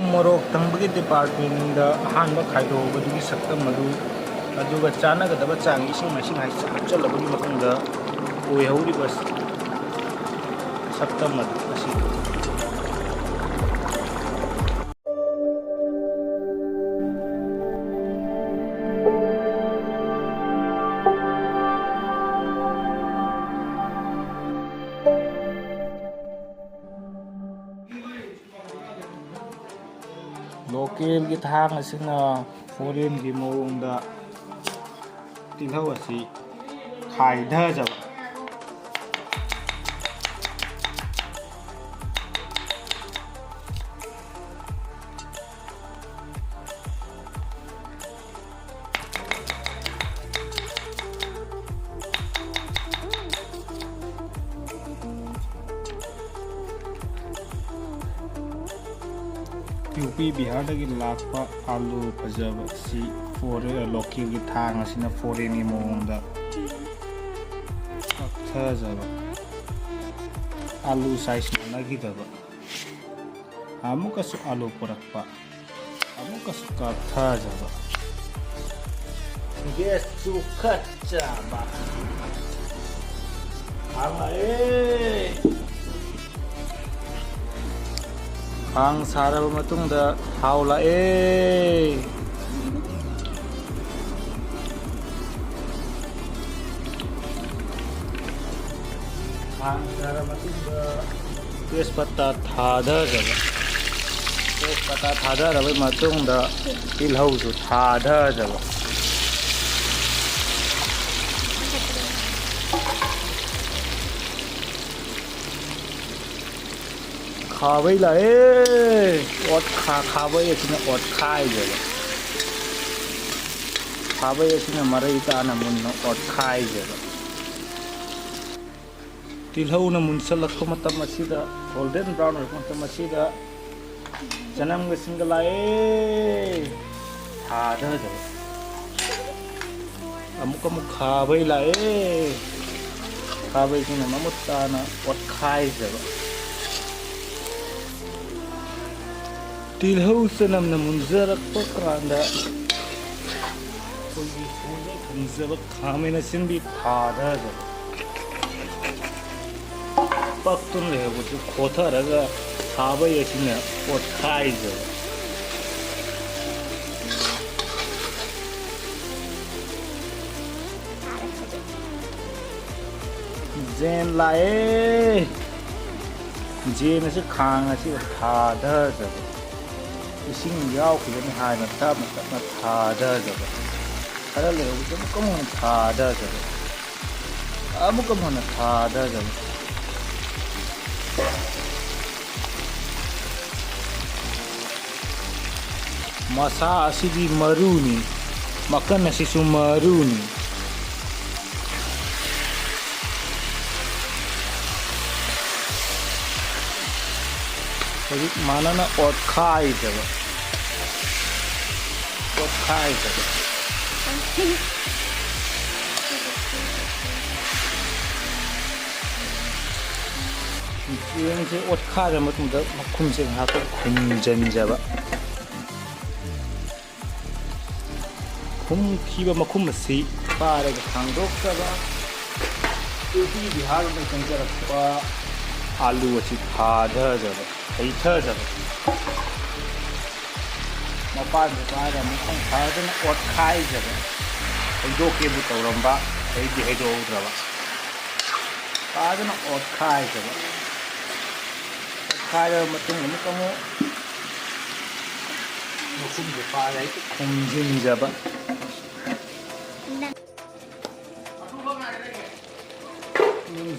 Morok tangबगी department da hanba khaido badigi sakta madu aduga chana ga daba chang ising machine hai chalabagi matungda oi hauri bas sakta madu asi local gi thang asina foreign gi mawngda tilhau asi khaida jaba UP Bihar की लापा आलू फजब सी फोरे local की थांग असिना फोरे नि मोंदा फजब आलू size नगी दब अमुकसु आलू पुरकपा अमुकसु का फजब गेस चु खच्चाबा हांगाए Ang sarap matong da haula ang sarap matong da tespata thada jaba tespata thada rabai matong da tilhau su thada jaba खाबै ला ओट खाबै असिना ओट खाइ जब खाबै असिना मरै ताना मुन्न ओट खाइ जब तिलहौना मुनसलक मतम असिदा गोल्डन ब्राउन मतम असिदा जनम गसिंगा लाए थादा जब अमुक अमुक खाबै ला खाबै असिना ममुत ताना ओट खाइ जब tilhau sanam na munzarak pa kanda kogi phone khunzaba khame na sinbi thada ja paktun le bu chu khotha raga khaba yasina pot khai ja zen lae jen se khang asi thada ja ising yaw khidani haina tap na thada jaba khara le bu kam thada jaba amukam hona thada jaba masa asidi maruni makan nasi sumaruni jadi mana na ot khai jaba ot khai jaba yang se ot khai jaba matung da makhum se ha ko khum jan jaba khum khiba makhum si pare ga thangdok jaba upi bihar mein kanjara pa alu achi thada jaba Etao jaba mapan jaba mukong thadana ot khai jaba do ke bu tawramba ai di ai do jaba thadana ot khai jaba khai ra matung mukamo mukum je pa ai khumjin jaba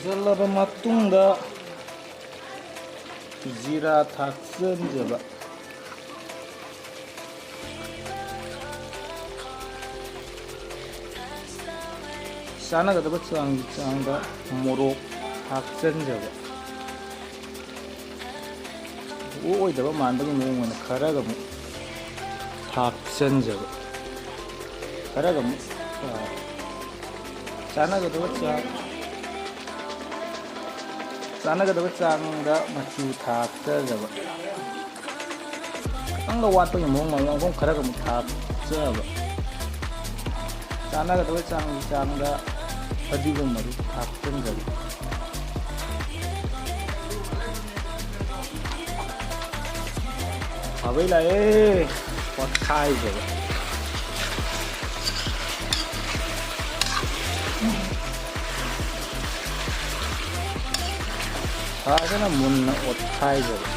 zalaba matung da Zira thaksen jaba sana ga daba chang da morok thaksen jaba oi daba man bagi mung na khara ga mu thaksen jaba khara ga mu sana ga daba chang da machu thakta jaba ꯈꯤꯇꯪꯒ ꯋꯥꯠꯄꯒꯤ ꯃꯑꯣꯡ ꯃꯑꯣꯡ ꯈꯔꯒ ꯑꯃꯨꯛ ꯊꯥꯛꯆꯕ ꯆꯥꯟꯅꯒꯗꯕ ꯆꯥꯡꯗ ꯐꯗꯤꯒꯣꯝ ꯃꯔꯨ ꯊꯥꯛꯆꯤꯟꯖꯕ ꯈꯥꯕꯩ ꯂꯥꯛꯑꯦ ꯑꯣꯠꯈꯥꯏꯖꯕ ꯐꯖꯅ ꯃꯨꯟꯅ ꯑꯣꯠꯈꯥꯏꯖꯕ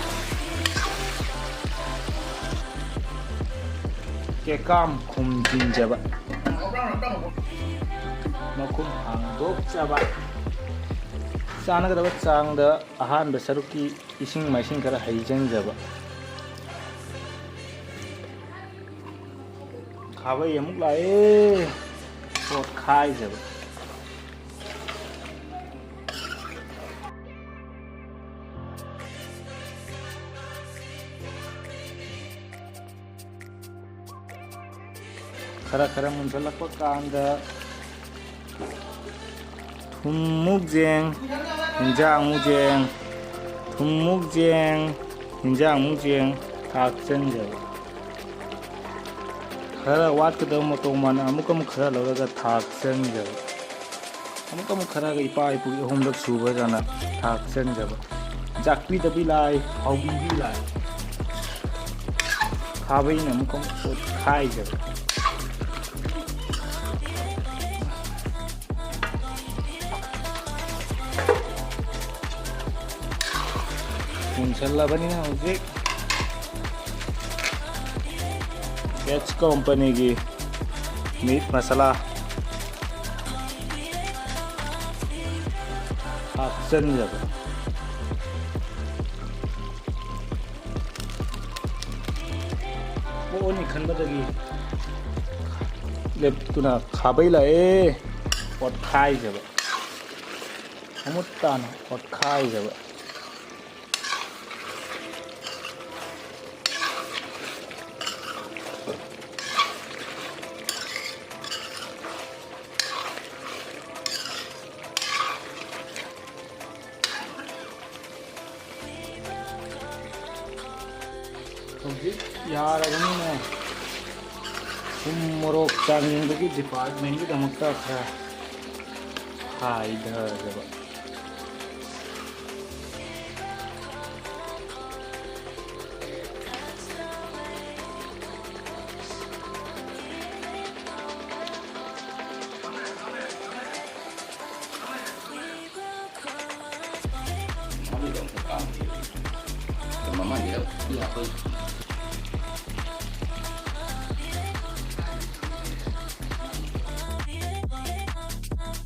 ꯀꯦꯀꯥꯝ ꯈꯨꯝꯖꯤꯟꯖꯕ ꯃꯈꯨꯝ ꯍꯥꯡꯗꯣꯛꯆꯕ ꯆꯥꯟꯅꯒꯗꯕ ꯆꯥꯡꯗ ꯑꯍꯥꯟꯕ ꯁꯔꯨꯛꯀꯤ ꯏꯁꯤꯡ ꯃꯥꯏꯁꯤꯡ ꯈꯔ ꯍꯩꯖꯤꯟꯖꯕ ꯈꯥꯕꯩ ꯑꯃꯨꯛ ꯂꯥꯛꯑꯦ ꯑꯣꯠꯈꯥꯏꯖꯕ खरा मुंझलक कांदा थुमुजें हिंजांग मुजें थुमुजें हिंजांग मुजें थाक्चंजब खरा वाटकदब मतो मन अमुक खरा लौरगा थाक्चंजब अमुक खरा इपा इपु अहुमलक सुबा जाना थाक्चंजब जाकपी दबी लाई हाउबी भी लाई खाबई ने अमुक खाइजब मुंझलबनी हौजिक एच कंपनी की मीट मसाला हापचंजब ओनी खनबदगी लेप्तुना खाबै लाए ओत्खाइजब अमुत्ताना ओत्खाइजब यारबनीने थुम मोरोक चांगिंबगी डिपार्टमेंट की दमकता खरा हाइधरजब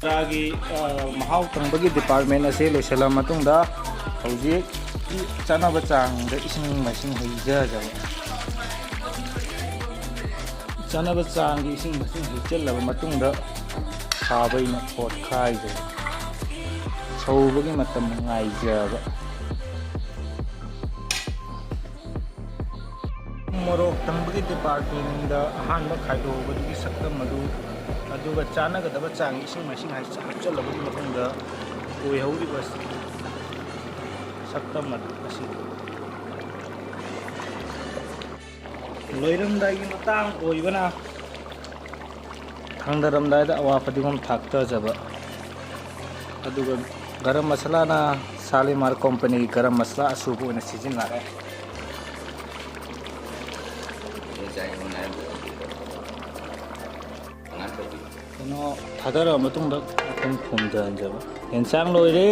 रागी महाव तंबगी डिपार्टमेंट असे लोसला मतुंगदा हौजिक चानब चांगदा इसिंग मसिंग हैजजब चानब चांग इसिंग मसिंग हैजलब मतुंगदा खाबैना ओत्खाइजब सौबगी मतम ngaijab मोरोक तंबगी डिपार्टमेंट दा अहानबा खाइदोबगी सक्तम मदु अदुगा चानगदबा चांग इसिंग मसिंग हाचलबगी मतुंगदा ओइहौरिबा सक्तम मदु असि लोइरमदागी मतांग ओइबना थांदरमदायदा अवा फदिगोम थाक्तजबा अदुगा गरम मसाला ना सालीमार कंपनी गरम मसाला असुबो ओइना सिजिन्नारे थादर मतुंगदा मखुम खुमजनजबा एनसांग लोइरे